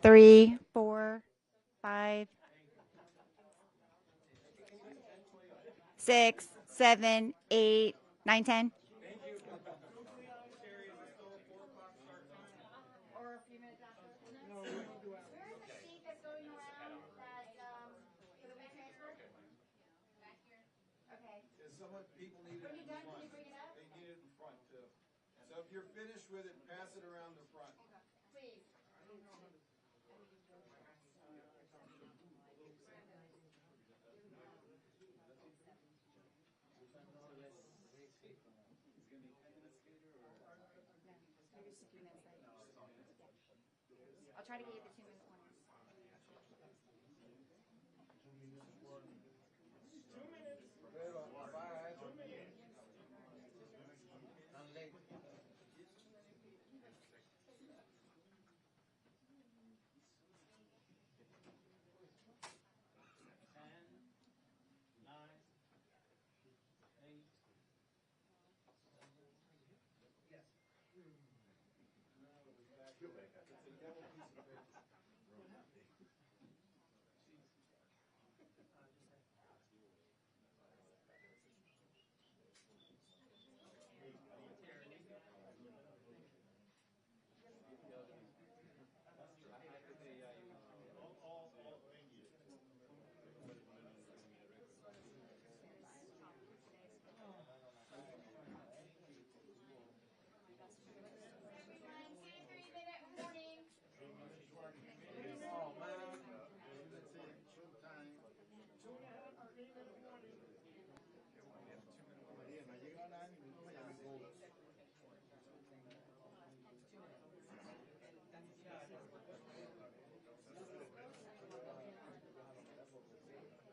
3, 4, 5, 6, 7, 8, 9, 10. Or a few minutes after. No, where is the sheet that's going around that for the WeTransfer? Back here. Okay. People need it in front. Can you bring it up? They need it in front too. So if you're finished with it, pass it around the front. Please. Maybe just a few minutes later. I'll try to get you the 2-minute warning.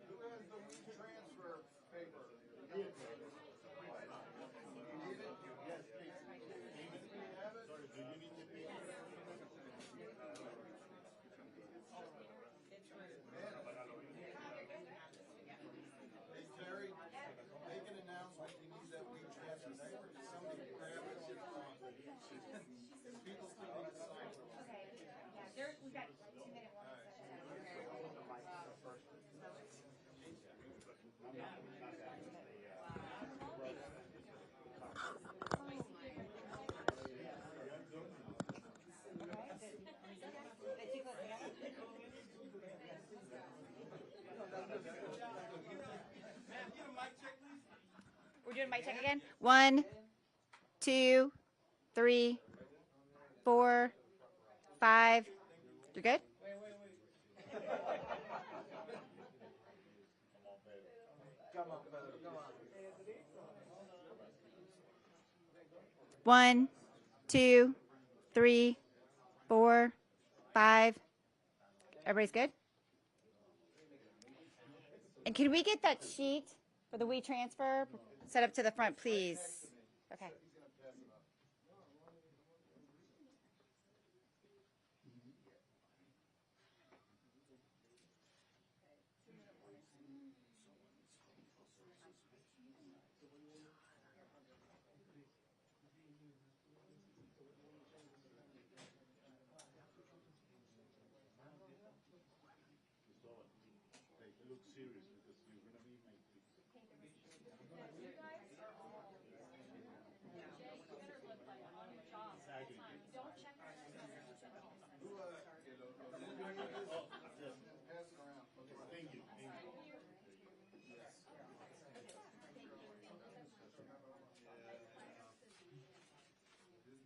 Who has the transfer paper? You need it? Yes, please. Do you have it? Sorry, do you need the paper? Hey, Terry, make an announcement. You need that WeTransfer paper. Somebody grab it. People still need to sign it. Okay. Yeah, we've got 2-minute warning. We're doing mic check again. 1, 2, 3, 4, 5. You're good? Come on, Pedro. Come on. 1, 2, 3, 4, 5. Everybody's good? And can we get that sheet for the WeTransfer set up to the front, please? Okay. Look serious because you're going to be my pass it around. Thank you. Yes.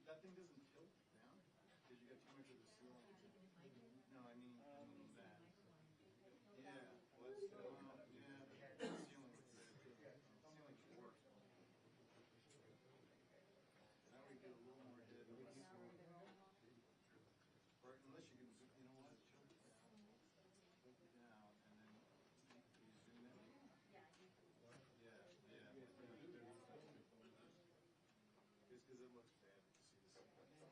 That thing doesn't tilt down because you got too much of the ceiling. No, I mean that. Yeah. Let's go. Yeah. The ceiling. Ceiling's worse. Now we get a little more head. Or unless you can, you know what? Tilt it down. Tilt it down, and then you zoom in. Yeah. Just because it looks bad to see the ceiling.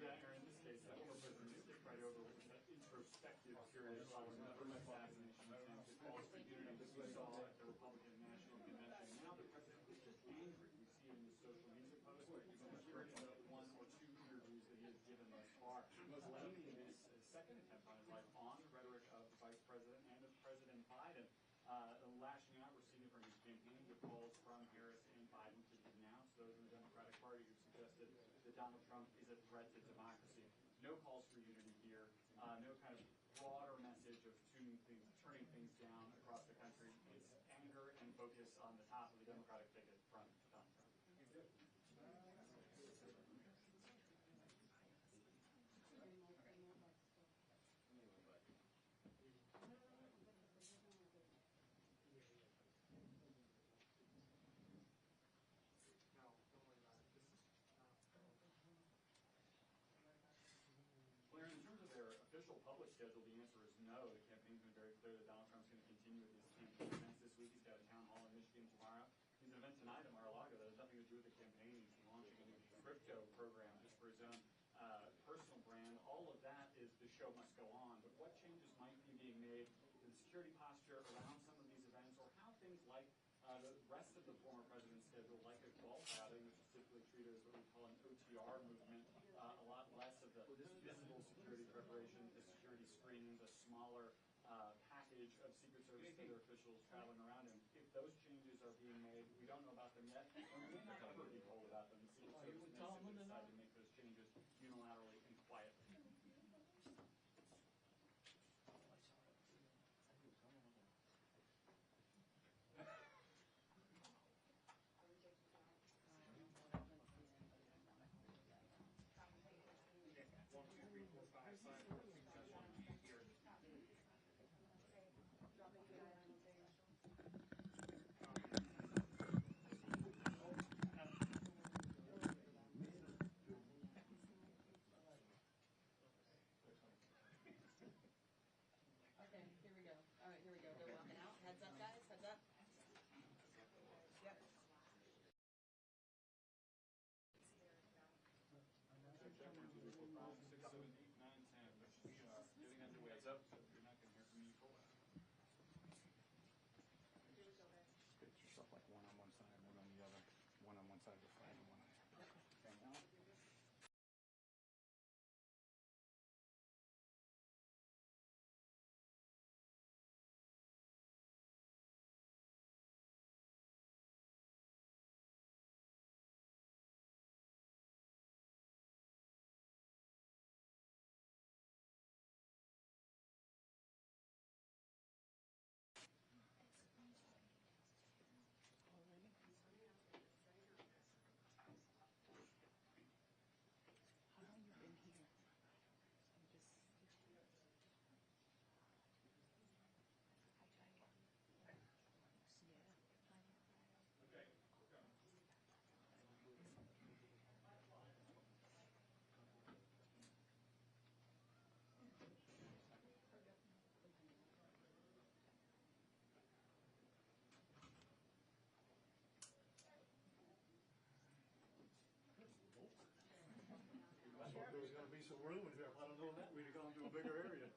Yeah, Aaron, in this case, the former president skipped right over what was that introspective period following the first assassination attempt. It calls for unity, as we saw at the Republican National Convention. Now the president is just angry. We see it in the social media posts. Here in the one or two interviews that he has given thus far, blaming this second attempt on his life on the rhetoric of the vice president and of President Biden. Lashing out, we're seeing it from his campaign with calls from Harris and Biden to denounce those in the Democratic Party who suggested that Donald Trump is a threat to democracy. No calls for unity here. No kind of broader message of turning things down across the country. It's anger and focus on the top of the Democratic ticket from Donald Trump. In terms of their official public schedule, the answer is no. The campaign's been very clear that Donald Trump's going to continue with his campaign events this week. He's got a town hall in Michigan tomorrow. He's an event tonight at Mar-a-Lago that has nothing to do with the campaign. He's launching a new crypto program just for his own personal brand. All of that is the show must go on. But what changes might be being made in the security posture around some of these events, or how things like the rest of the former president's schedule, like a golf outing, which is typically treated as what we call an OTR movement, a lot less of the visible security preparation, the security screenings, a smaller package of Secret Service and other officials traveling around him. If those changes are being made, we don't know about them yet, and we may not ever be told about them. The Secret Service may simply decide to make those changes unilaterally and quietly. There was going to be some room in here. If I'd have known that, we'd have gone to a bigger area.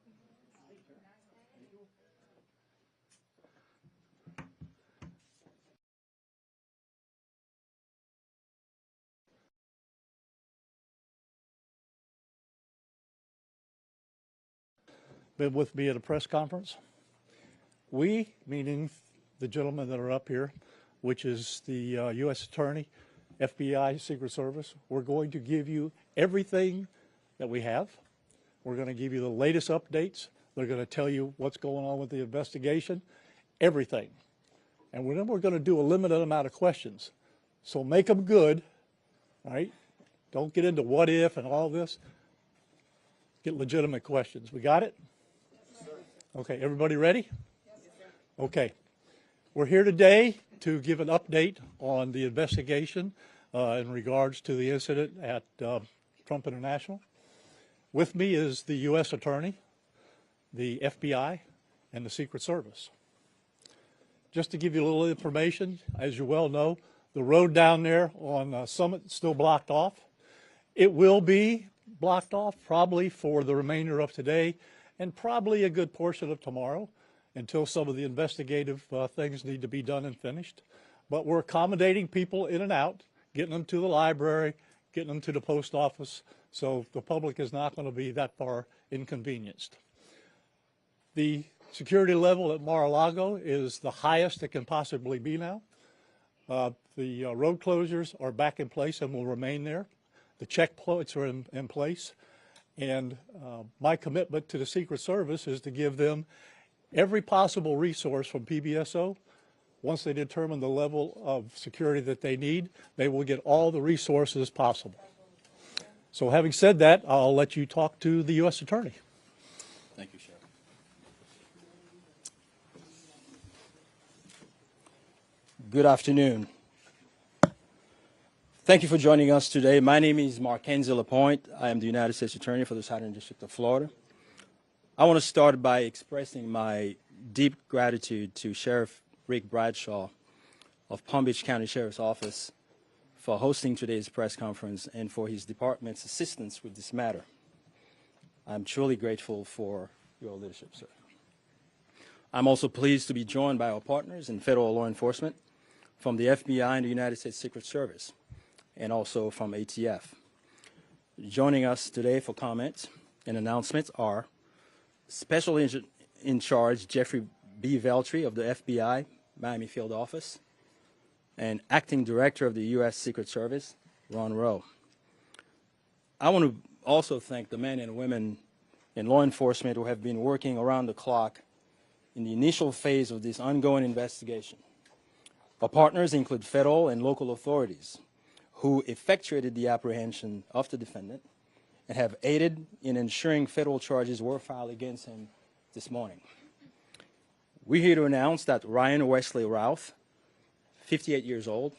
Been with me at a press conference. We, meaning the gentlemen that are up here, which is the U.S. Attorney, FBI, Secret Service, we're going to give you everything that we have. We're going to give you the latest updates. They're going to tell you what's going on with the investigation, everything. And then we're going to do a limited amount of questions. So make them good, all right? Don't get into what if and all this. Get legitimate questions. We got it? Okay, everybody ready? Okay. We're here today to give an update on the investigation in regards to the incident at Trump International. With me is the U.S. Attorney, the FBI, and the Secret Service. Just to give you a little information, as you well know, the road down there on Summit is still blocked off. It will be blocked off probably for the remainder of today and probably a good portion of tomorrow until some of the investigative things need to be done and finished. But we're accommodating people in and out, getting them to the library, getting them to the post office, so the public is not going to be that far inconvenienced. The security level at Mar-a-Lago is the highest it can possibly be now. The road closures are back in place and will remain there. The checkpoints are in place. And my commitment to the Secret Service is to give them every possible resource from PBSO. Once they determine the level of security that they need, they will get all the resources possible. So having said that, I'll let you talk to the U.S. Attorney. Thank you, Sheriff. Good afternoon. Thank you for joining us today. My name is Mackenzie Lapointe. I am the United States Attorney for the Southern District of Florida. I want to start by expressing my deep gratitude to Sheriff Rick Bradshaw of Palm Beach County Sheriff's Office for hosting today's press conference and for his department's assistance with this matter. I'm truly grateful for your leadership, sir. I'm also pleased to be joined by our partners in federal law enforcement from the FBI and the United States Secret Service, and also from ATF. Joining us today for comments and announcements are Special Agent in Charge Jeffrey B. Veltri of the FBI Miami Field Office, and Acting Director of the U.S. Secret Service, Ron Rowe. I want to also thank the men and women in law enforcement who have been working around the clock in the initial phase of this ongoing investigation. Our partners include federal and local authorities who effectuated the apprehension of the defendant and have aided in ensuring federal charges were filed against him this morning. We're here to announce that Ryan Wesley Routh, 58 years old,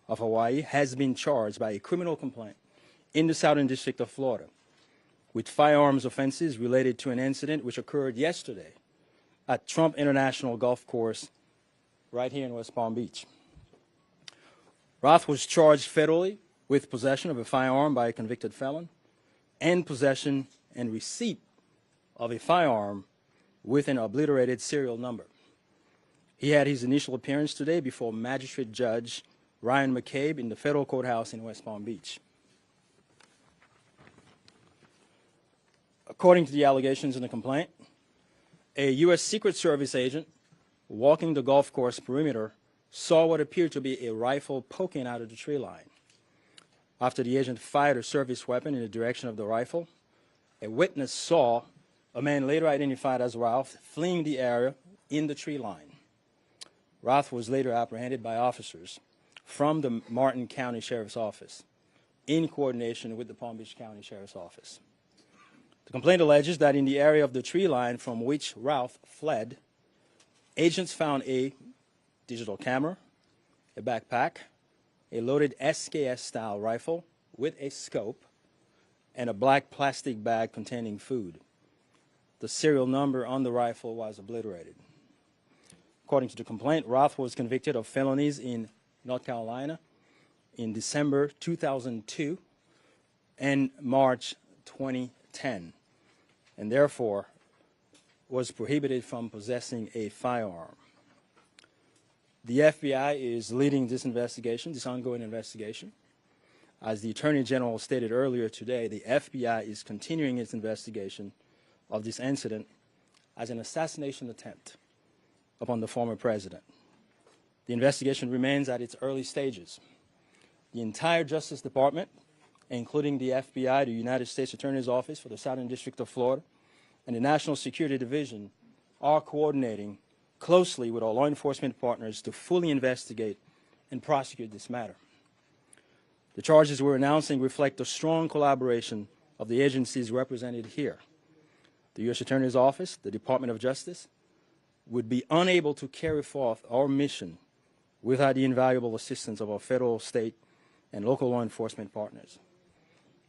of Hawaii, has been charged by a criminal complaint in the Southern District of Florida with firearms offenses related to an incident which occurred yesterday at Trump International Golf Course right here in West Palm Beach. Routh was charged federally with possession of a firearm by a convicted felon and possession and receipt of a firearm with an obliterated serial number. He had his initial appearance today before Magistrate Judge Ryan McCabe in the federal courthouse in West Palm Beach. According to the allegations in the complaint, a U.S. Secret Service agent walking the golf course perimeter saw what appeared to be a rifle poking out of the tree line. After the agent fired a service weapon in the direction of the rifle, a witness saw a man later identified as Routh fleeing the area in the tree line. Routh was later apprehended by officers from the Martin County Sheriff's Office in coordination with the Palm Beach County Sheriff's Office. The complaint alleges that in the area of the tree line from which Routh fled, agents found a digital camera, a backpack, a loaded SKS-style rifle with a scope, and a black plastic bag containing food. The serial number on the rifle was obliterated. According to the complaint, Routh was convicted of felonies in North Carolina in December 2002 and March 2010, and therefore was prohibited from possessing a firearm. The FBI is leading this investigation, this ongoing investigation. As the Attorney General stated earlier today, the FBI is continuing its investigation of this incident as an assassination attempt upon the former president. The investigation remains at its early stages. The entire Justice Department, including the FBI, the United States Attorney's Office for the Southern District of Florida, and the National Security Division are coordinating closely with our law enforcement partners to fully investigate and prosecute this matter. The charges we're announcing reflect the strong collaboration of the agencies represented here. The U.S. Attorney's Office, the Department of Justice, would be unable to carry forth our mission without the invaluable assistance of our federal, state, and local law enforcement partners.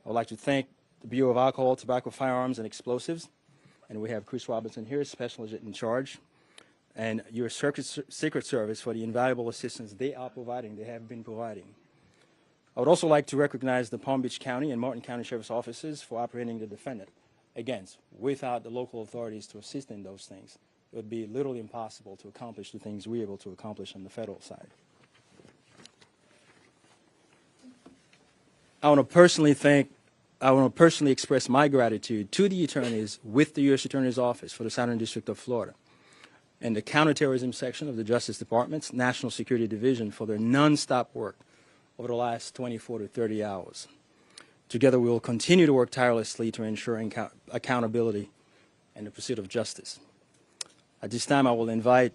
I would like to thank the Bureau of Alcohol, Tobacco, Firearms, and Explosives, and we have Chris Robinson here, Special Agent in Charge, and your Secret Service for the invaluable assistance they are providing, they have been providing. I would also like to recognize the Palm Beach County and Martin County Sheriff's Offices for apprehending the defendant. Again, without the local authorities to assist in those things, it would be literally impossible to accomplish the things we're able to accomplish on the federal side. I want to personally express my gratitude to the attorneys with the U.S. Attorney's Office for the Southern District of Florida and the Counterterrorism Section of the Justice Department's National Security Division for their nonstop work over the last 24 to 30 hours. Together, we will continue to work tirelessly to ensure accountability and the pursuit of justice. At this time, I will invite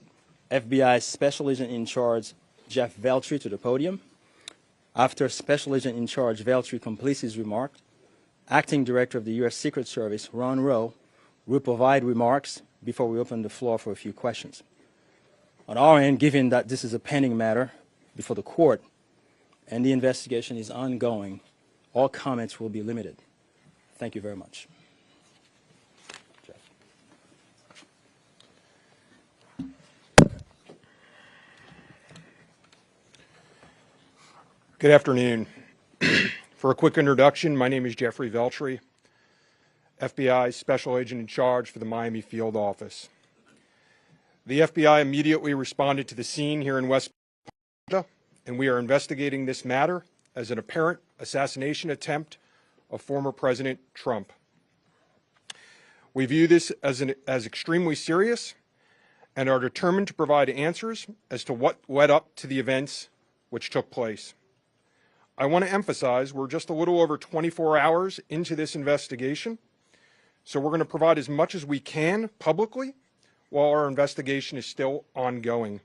FBI Special Agent in Charge Jeff Veltri to the podium. After Special Agent in Charge Veltri completes his remark, Acting Director of the U.S. Secret Service, Ron Rowe, will provide remarks before we open the floor for a few questions. On our end, given that this is a pending matter before the court and the investigation is ongoing, all comments will be limited. Thank you very much. Jeff. Good afternoon. For a quick introduction, my name is Jeffrey Veltri, FBI Special Agent in Charge for the Miami Field Office. The FBI immediately responded to the scene here in West Florida, and we are investigating this matter as an apparent assassination attempt of former President Trump. We view this as extremely serious and are determined to provide answers as to what led up to the events which took place. I want to emphasize we're just a little over 24 hours into this investigation, so we're going to provide as much as we can publicly while our investigation is still ongoing.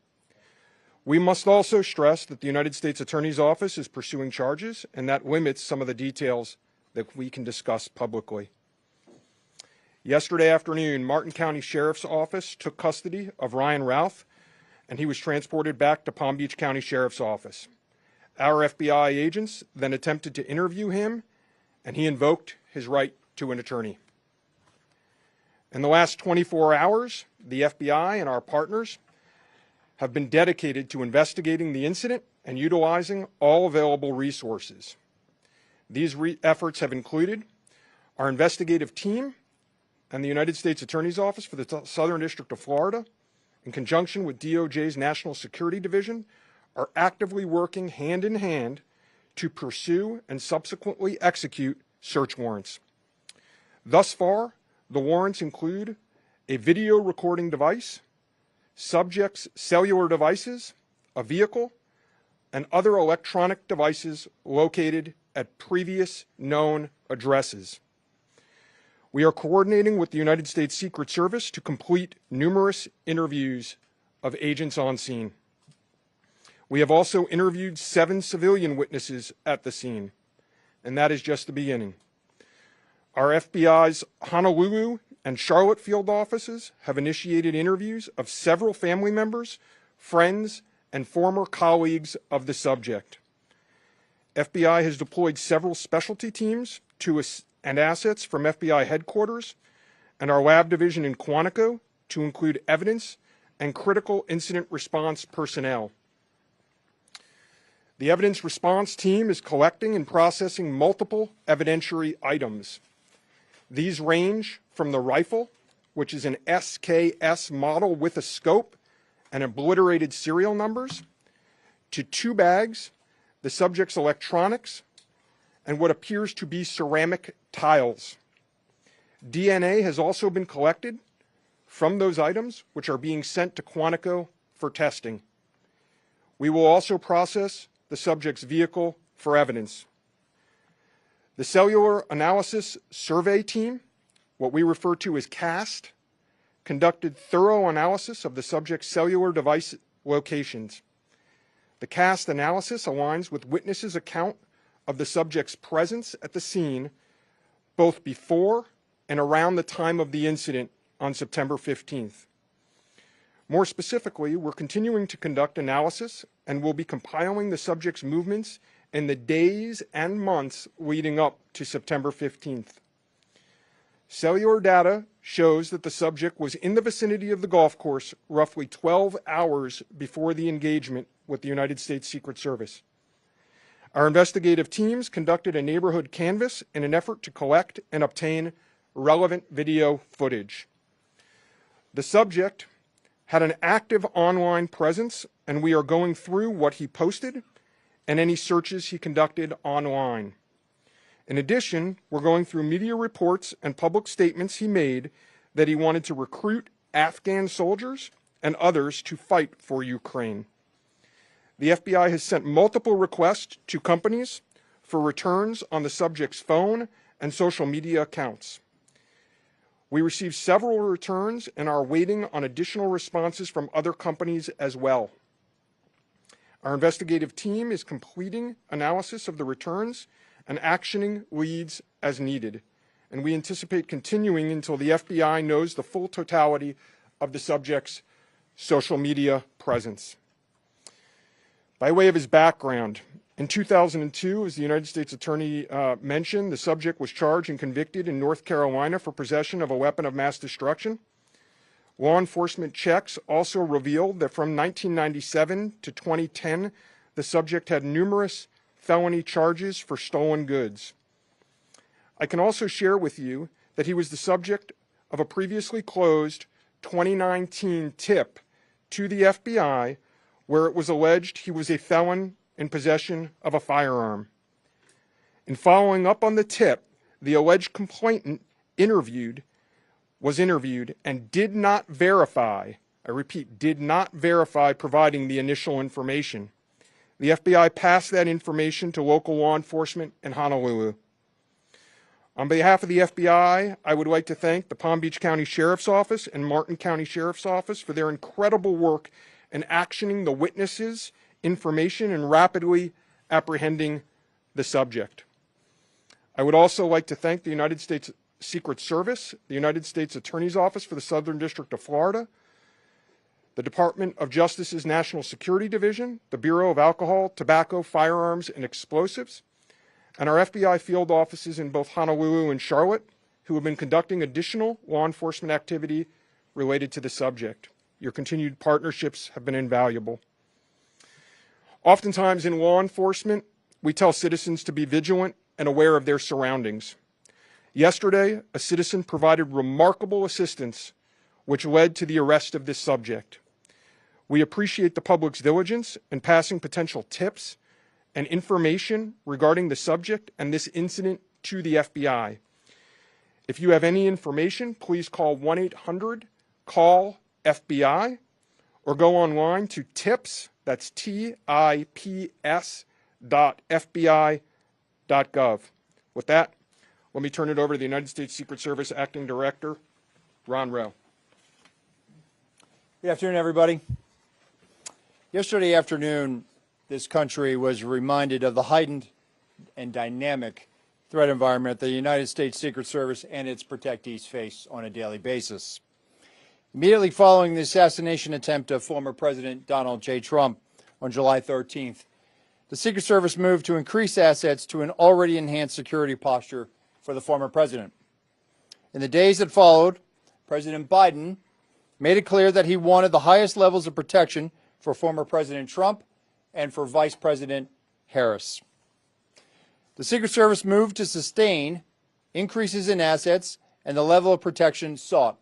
We must also stress that the United States Attorney's Office is pursuing charges, and that limits some of the details that we can discuss publicly. Yesterday afternoon, Martin County Sheriff's Office took custody of Ryan Routh, and he was transported back to Palm Beach County Sheriff's Office. Our FBI agents then attempted to interview him, and he invoked his right to an attorney. In the last 24 hours, the FBI and our partners have been dedicated to investigating the incident and utilizing all available resources. These efforts have included our investigative team and the United States Attorney's Office for the Southern District of Florida, in conjunction with DOJ's National Security Division, are actively working hand in hand to pursue and subsequently execute search warrants. Thus far, the warrants include a video recording device, subjects' cellular devices, a vehicle, and other electronic devices located at previous known addresses. We are coordinating with the United States Secret Service to complete numerous interviews of agents on scene. We have also interviewed 7 civilian witnesses at the scene, and that is just the beginning. Our FBI's Honolulu and Charlotte field offices have initiated interviews of several family members, friends, and former colleagues of the subject. FBI has deployed several specialty teams and assets from FBI headquarters and our lab division in Quantico to include evidence and critical incident response personnel. The evidence response team is collecting and processing multiple evidentiary items. These range from the rifle, which is an SKS model with a scope and obliterated serial numbers, to 2 bags, the subject's electronics, and what appears to be ceramic tiles. DNA has also been collected from those items, which are being sent to Quantico for testing. We will also process the subject's vehicle for evidence. The Cellular Analysis Survey Team, what we refer to as CAST, conducted thorough analysis of the subject's cellular device locations. The CAST analysis aligns with witnesses' account of the subject's presence at the scene both before and around the time of the incident on September 15th. More specifically, we're continuing to conduct analysis and will be compiling the subject's movements in the days and months leading up to September 15th. Cellular data shows that the subject was in the vicinity of the golf course roughly 12 hours before the engagement with the United States Secret Service. Our investigative teams conducted a neighborhood canvass in an effort to collect and obtain relevant video footage. The subject had an active online presence, and we are going through what he posted and any searches he conducted online. In addition, we're going through media reports and public statements he made that he wanted to recruit Afghan soldiers and others to fight for Ukraine. The FBI has sent multiple requests to companies for returns on the subject's phone and social media accounts. We received several returns and are waiting on additional responses from other companies as well. Our investigative team is completing analysis of the returns and actioning leads as needed, and we anticipate continuing until the FBI knows the full totality of the subject's social media presence. By way of his background, in 2002, as the United States Attorney mentioned, the subject was charged and convicted in North Carolina for possession of a weapon of mass destruction. Law enforcement checks also revealed that from 1997 to 2010, the subject had numerous felony charges for stolen goods. I can also share with you that he was the subject of a previously closed 2019 tip to the FBI where it was alleged he was a felon in possession of a firearm. In following up on the tip, the alleged complainant was interviewed and did not verify, I repeat, did not verify providing the initial information. The FBI passed that information to local law enforcement in Honolulu. On behalf of the FBI, I would like to thank the Palm Beach County Sheriff's Office and Martin County Sheriff's Office for their incredible work in actioning the witnesses' information and rapidly apprehending the subject. I would also like to thank the United States Secret Service, the United States Attorney's Office for the Southern District of Florida, the Department of Justice's National Security Division, the Bureau of Alcohol, Tobacco, Firearms, and Explosives, and our FBI field offices in both Honolulu and Charlotte, who have been conducting additional law enforcement activity related to the subject. Your continued partnerships have been invaluable. Oftentimes in law enforcement, we tell citizens to be vigilant and aware of their surroundings. Yesterday, a citizen provided remarkable assistance, which led to the arrest of this subject. We appreciate the public's diligence in passing potential tips and information regarding the subject and this incident to the FBI. If you have any information, please call 1-800-CALL-FBI or go online to tips, that's tips.fbi.gov. With that, let me turn it over to the United States Secret Service Acting Director, Ron Rowe. Good afternoon, everybody. Yesterday afternoon, this country was reminded of the heightened and dynamic threat environment that the United States Secret Service and its protectees face on a daily basis. Immediately following the assassination attempt of former President Donald J. Trump on July 13th, the Secret Service moved to increase assets to an already enhanced security posture for the former president. In the days that followed, President Biden made it clear that he wanted the highest levels of protection for former President Trump and for Vice President Harris. The Secret Service moved to sustain increases in assets and the level of protection sought.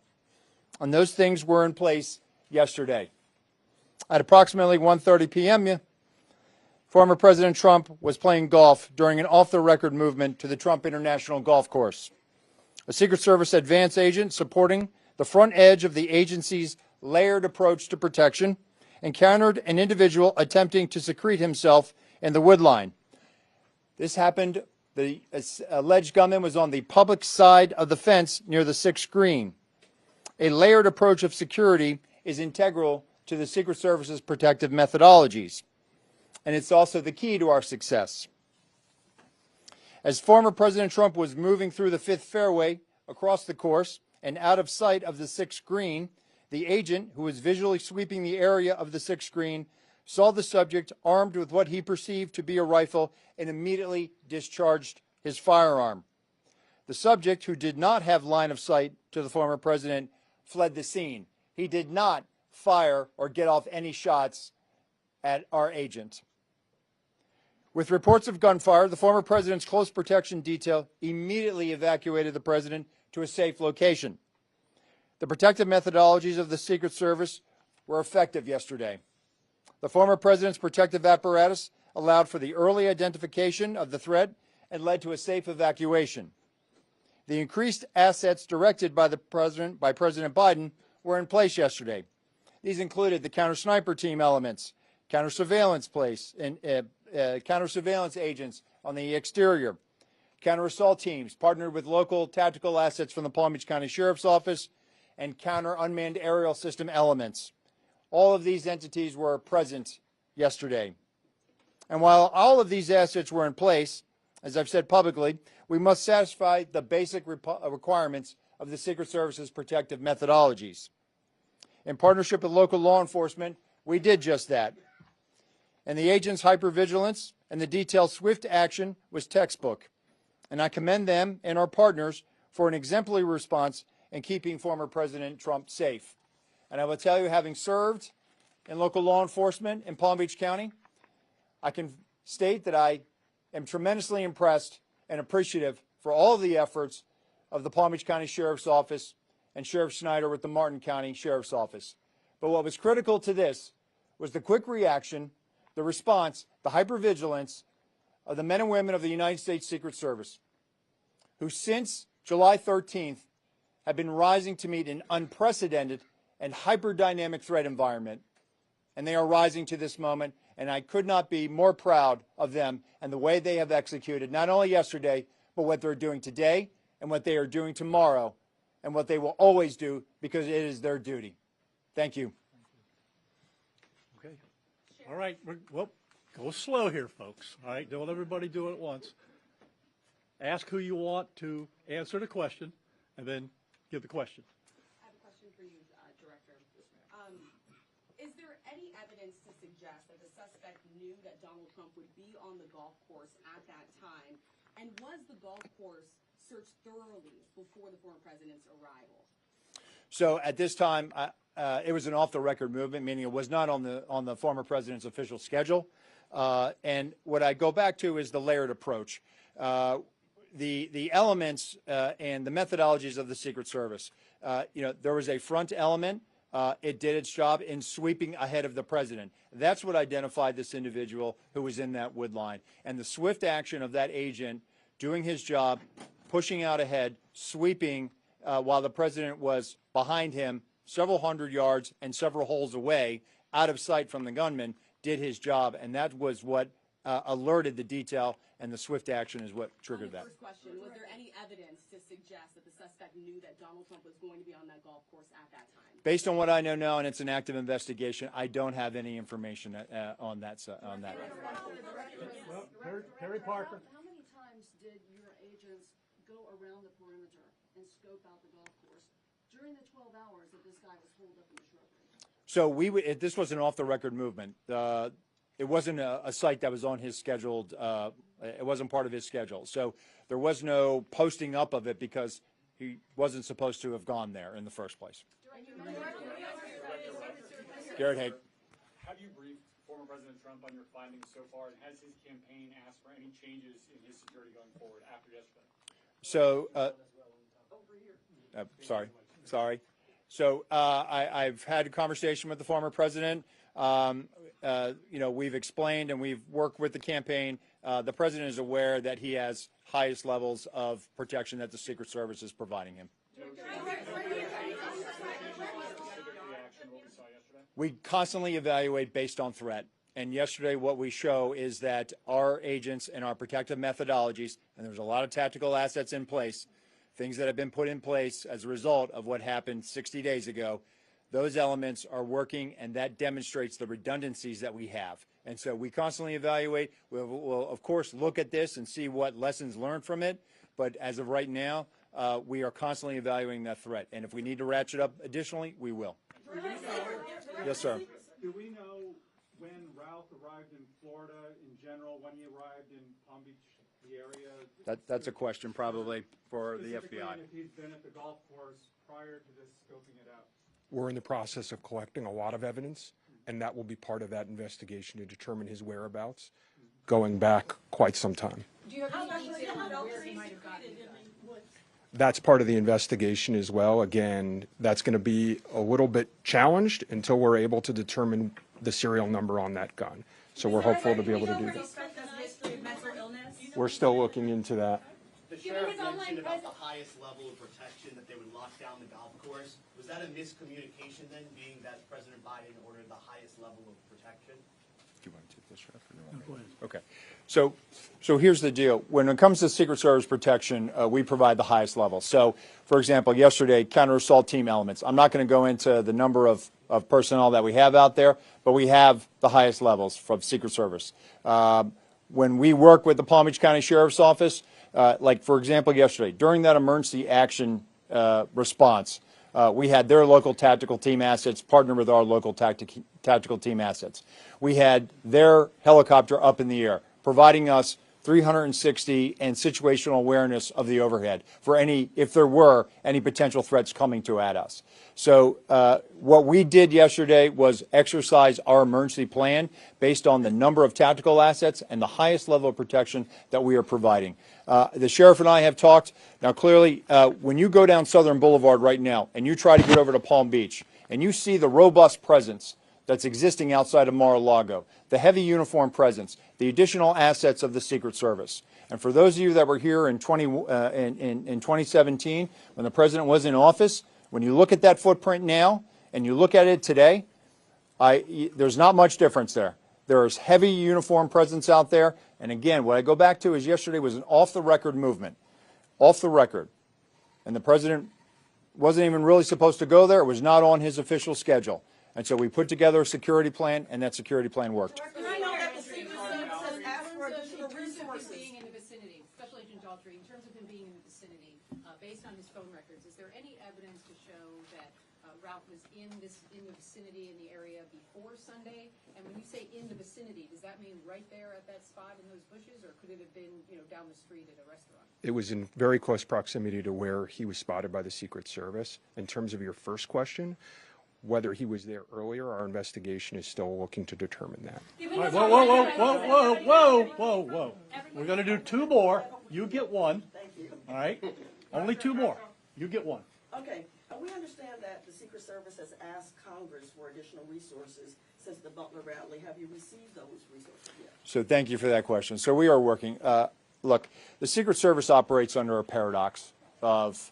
And those things were in place yesterday. At approximately 1:30 p.m., former President Trump was playing golf during an off-the-record movement to the Trump International Golf Course. A Secret Service advance agent supporting the front edge of the agency's layered approach to protection encountered an individual attempting to secrete himself in the woodline. This happened, the alleged gunman was on the public side of the fence near the 6th green. A layered approach of security is integral to the Secret Service's protective methodologies, and it's also the key to our success. As former President Trump was moving through the 5th fairway across the course and out of sight of the 6th green, the agent, who was visually sweeping the area of the 6th green, saw the subject armed with what he perceived to be a rifle and immediately discharged his firearm. The subject, who did not have line of sight to the former president, fled the scene. He did not fire or get off any shots at our agent. With reports of gunfire, the former president's close protection detail immediately evacuated the president to a safe location. The protective methodologies of the Secret Service were effective yesterday. The former president's protective apparatus allowed for the early identification of the threat and led to a safe evacuation. The increased assets directed by President Biden were in place yesterday. These included the counter-sniper team elements, counter-surveillance agents on the exterior, counter-assault teams partnered with local tactical assets from the Palm Beach County Sheriff's Office, and counter-unmanned aerial system elements. All of these entities were present yesterday. And while all of these assets were in place, as I've said publicly, we must satisfy the basic requirements of the Secret Service's protective methodologies. In partnership with local law enforcement, we did just that. And the agents' hypervigilance and the detailed swift action was textbook. And I commend them and our partners for an exemplary response in keeping former President Trump safe. And I will tell you, having served in local law enforcement in Palm Beach County, I can state that I am tremendously impressed and appreciative for all of the efforts of the Palm Beach County Sheriff's Office and Sheriff Schneider with the Martin County Sheriff's Office. But what was critical to this was the quick reaction, the response, the hypervigilance of the men and women of the United States Secret Service, who since July 13th have been rising to meet an unprecedented and hyper-dynamic threat environment. And they are rising to this moment, and I could not be more proud of them and the way they have executed, not only yesterday, but what they're doing today and what they are doing tomorrow and what they will always do because it is their duty. Thank you. Okay. All right. Well, go slow here, folks. All right. Don't everybody do it at once. Ask who you want to answer the question, and then give the question. I have a question for you, Director. Is there any evidence to suggest that the suspect knew that Donald Trump would be on the golf course at that time? And was the golf course searched thoroughly before the former president's arrival? So at this time, it was an off-the-record movement, meaning it was not on the former president's official schedule. And what I go back to is the layered approach. The elements and the methodologies of the Secret Service. There was a front element. It did its job in sweeping ahead of the president. That's what identified this individual who was in that wood line. And the swift action of that agent doing his job, pushing out ahead, sweeping while the president was behind him several hundred yards and several holes away, out of sight from the gunman, did his job. And that was what alerted the detail, and the swift action is what triggered that. First question, was there any evidence to suggest that the suspect knew that Donald Trump was going to be on that golf course at that time? Based on what I know now, and it's an active investigation, I don't have any information on that. Well, Terry Parker. How many times did your agents go around the perimeter and scope out the golf course during the 12 hours that this guy was holed up in the shrubbery? So this was an off-the-record movement. It wasn't a site that was on his scheduled, it wasn't part of his schedule. So there was no posting up of it because he wasn't supposed to have gone there in the first place. Garrett Haig. Have you briefed former President Trump on your findings so far, and has his campaign asked for any changes in his security going forward after yesterday? So, sorry. So I've had a conversation with the former president. We've explained and we've worked with the campaign. The president is aware that he has highest levels of protection that the Secret Service is providing him. We constantly evaluate based on threat. And yesterday what we show is that our agents and our protective methodologies, and there's a lot of tactical assets in place, things that have been put in place as a result of what happened 60 days ago, those elements are working, and that demonstrates the redundancies that we have. And so we constantly evaluate. We'll of course, look at this and see what lessons learned from it. But as of right now, we are constantly evaluating that threat. And if we need to ratchet up additionally, we will. Yes, sir. Do we know when Routh arrived in Florida in general, when he arrived in Palm Beach, the area? That's a question probably for the Specifically, FBI. and if he's been at the golf course prior to this scoping it out. We're in the process of collecting a lot of evidence, and that will be part of that investigation to determine his whereabouts. going back quite some time. Do you have any detail on where he might have gotten it? That's part of the investigation as well. Again, that's going to be a little bit challenged until we're able to determine the serial number on that gun. So we're hopeful to be able to do that. We're still looking into that. The sheriff mentioned about the highest level of protection, that they would lock down the golf course. Was that a miscommunication then, being that President Biden ordered the highest level of protection? Do you want to take this, Sheriff? Or no? Go ahead. Okay. So here's the deal. When it comes to Secret Service protection, we provide the highest level. So, for example, yesterday, counter-assault team elements. I'm not going to go into the number of personnel that we have out there, but we have the highest levels from Secret Service. When we work with the Palm Beach County Sheriff's Office, like, for example, yesterday, during that emergency action response, we had their local tactical team assets partner with our local tactical team assets. We had their helicopter up in the air, providing us 360 and situational awareness of the overhead for any, if there were any potential threats coming at us. So what we did yesterday was exercise our emergency plan based on the number of tactical assets and the highest level of protection that we are providing. The sheriff and I have talked. Now, clearly, when you go down Southern Boulevard right now and you try to get over to Palm Beach and you see the robust presence that's existing outside of Mar-a-Lago, the heavy uniform presence, the additional assets of the Secret Service. And for those of you that were here in 2017, when the president was in office, when you look at that footprint now and you look at it today, there's not much difference there. There is heavy uniform presence out there. And again, what I go back to is yesterday was an off-the-record movement. Off the record. And the president wasn't even really supposed to go there. It was not on his official schedule. And so we put together a security plan, and that security plan worked. Can I know that the Secret Service has asked for additional resources? Being in the vicinity, Special Agent Daughtry, in terms of him being in the vicinity, based on his phone records, is there any evidence to show that Ralph was in the vicinity in the area before Sunday? And when you say in the vicinity, does that mean right there at that spot in those bushes, or could it have been, down the street at a restaurant? It was in very close proximity to where he was spotted by the Secret Service. In terms of your first question, whether he was there earlier, our investigation is still looking to determine that. All right, whoa. We're going to do two more. You get one. Thank you. All right? Only two more. You get one. Okay. We understand that the Secret Service has asked Congress for additional resources since the Butler rally. Have you received those resources yet? So thank you for that question. So we are working. Look, the Secret Service operates under a paradox of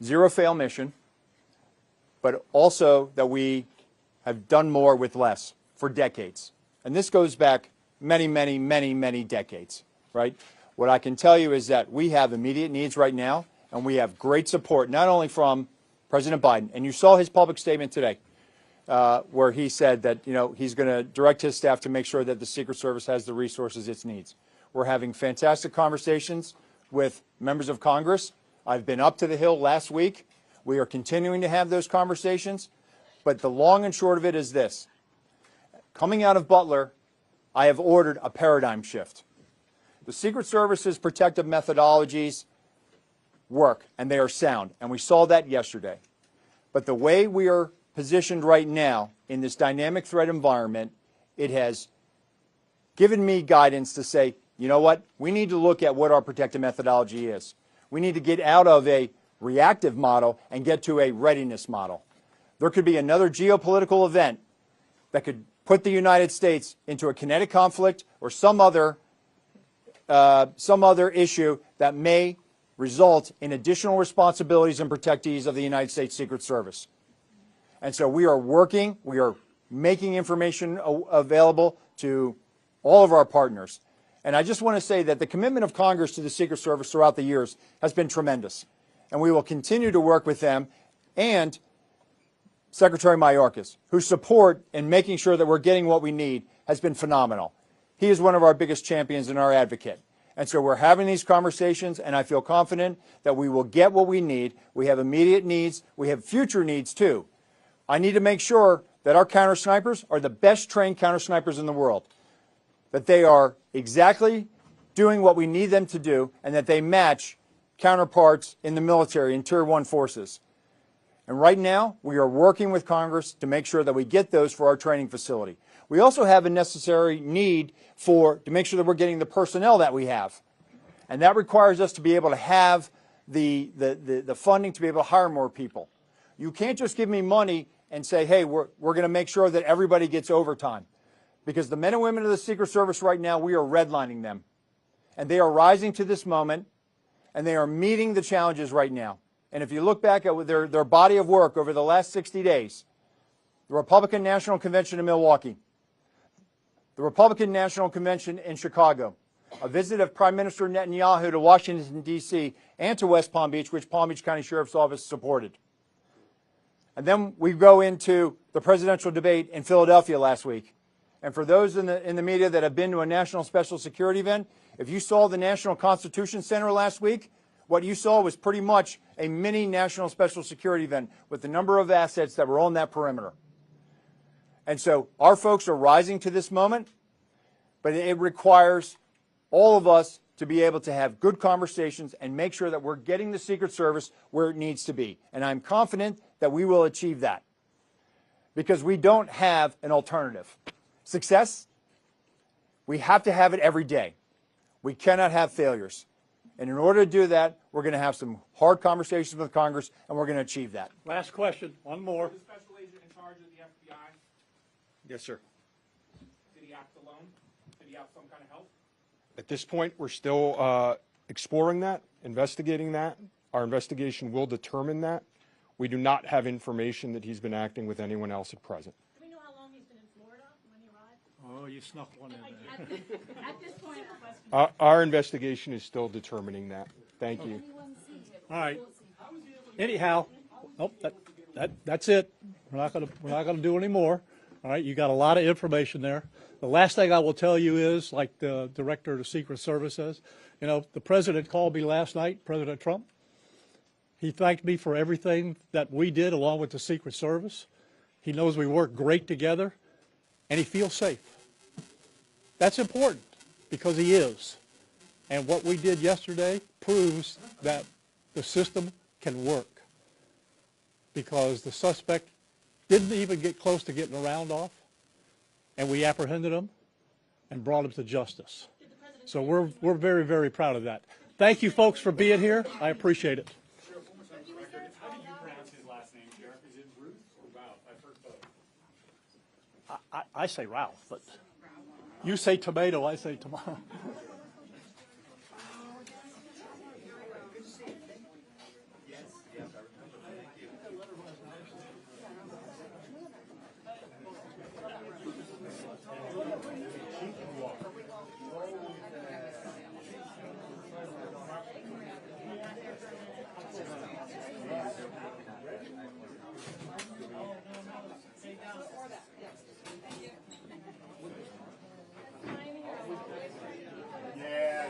zero-fail mission, but also that we have done more with less for decades. And this goes back many decades, right? What I can tell you is that we have immediate needs right now, and we have great support, not only from President Biden, and you saw his public statement today, where he said that, he's going to direct his staff to make sure that the Secret Service has the resources it needs. We're having fantastic conversations with members of Congress. I've been up to the Hill last week. We are continuing to have those conversations, but the long and short of it is this. Coming out of Butler, I have ordered a paradigm shift. The Secret Service's protective methodologies work, and they are sound, and we saw that yesterday. But the way we are positioned right now in this dynamic threat environment, it has given me guidance to say, you know what, we need to look at what our protective methodology is. We need to get out of a reactive model and get to a readiness model. There could be another geopolitical event that could put the United States into a kinetic conflict or some other issue that may result in additional responsibilities and protectees of the United States Secret Service. And so we are working, we are making information available to all of our partners. And I just want to say that the commitment of Congress to the Secret Service throughout the years has been tremendous. And we will continue to work with them and Secretary Mayorkas, whose support in making sure that we're getting what we need has been phenomenal. He is one of our biggest champions and our advocate. And so we're having these conversations, and I feel confident that we will get what we need. We have immediate needs. We have future needs, too. I need to make sure that our counter-snipers are the best trained counter-snipers in the world, that they are exactly doing what we need them to do, and that they match counterparts in the military, in Tier 1 forces. And right now, we are working with Congress to make sure that we get those for our training facility. We also have a necessary need to make sure that we're getting the personnel that we have. And that requires us to be able to have the funding to be able to hire more people. You can't just give me money and say, hey, we're going to make sure that everybody gets overtime. Because the men and women of the Secret Service right now, we are redlining them. And they are rising to this moment, and they are meeting the challenges right now. And if you look back at their body of work over the last 60 days, the Republican National Convention in Milwaukee, the Republican National Convention in Chicago, a visit of Prime Minister Netanyahu to Washington, D.C., and to West Palm Beach, which Palm Beach County Sheriff's Office supported. And then we go into the presidential debate in Philadelphia last week. And for those in the media that have been to a national special security event, if you saw the National Constitution Center last week, what you saw was pretty much a mini national special security event with the number of assets that were on that perimeter. And so our folks are rising to this moment, but it requires all of us to be able to have good conversations and make sure that we're getting the Secret Service where it needs to be. And I'm confident that we will achieve that because we don't have an alternative. Success, we have to have it every day. We cannot have failures. And in order to do that, we're going to have some hard conversations with Congress, and we're going to achieve that. Last question, one more. The special agent in charge of the FBI, Yes, sir. did he act alone? Did he have some kind of help? At this point, we're still exploring that, investigating that. Our investigation will determine that. We do not have information that he's been acting with anyone else at present. Do we know how long he's been in Florida when he arrived? Oh, you snuck one in there. At this point, a question. Our investigation is still determining that. Thank you. All right. Anyhow, nope, that's it. We're not gonna do any more. All right, you got a lot of information there. The last thing I will tell you is, like the director of the Secret Service says, you know, the president called me last night, President Trump. He thanked me for everything that we did along with the Secret Service. He knows we work great together, and he feels safe. That's important because he is. And what we did yesterday proves that the system can work because the suspect didn't even get close to getting a round off, and we apprehended him and brought him to justice. So we're very, very proud of that. Thank you, folks, for being here. I appreciate it. How do you pronounce his last name, Sheriff? Is it Ruth or Ralph? I've heard both. I say Ralph, but you say tomato, I say tomato. Yeah,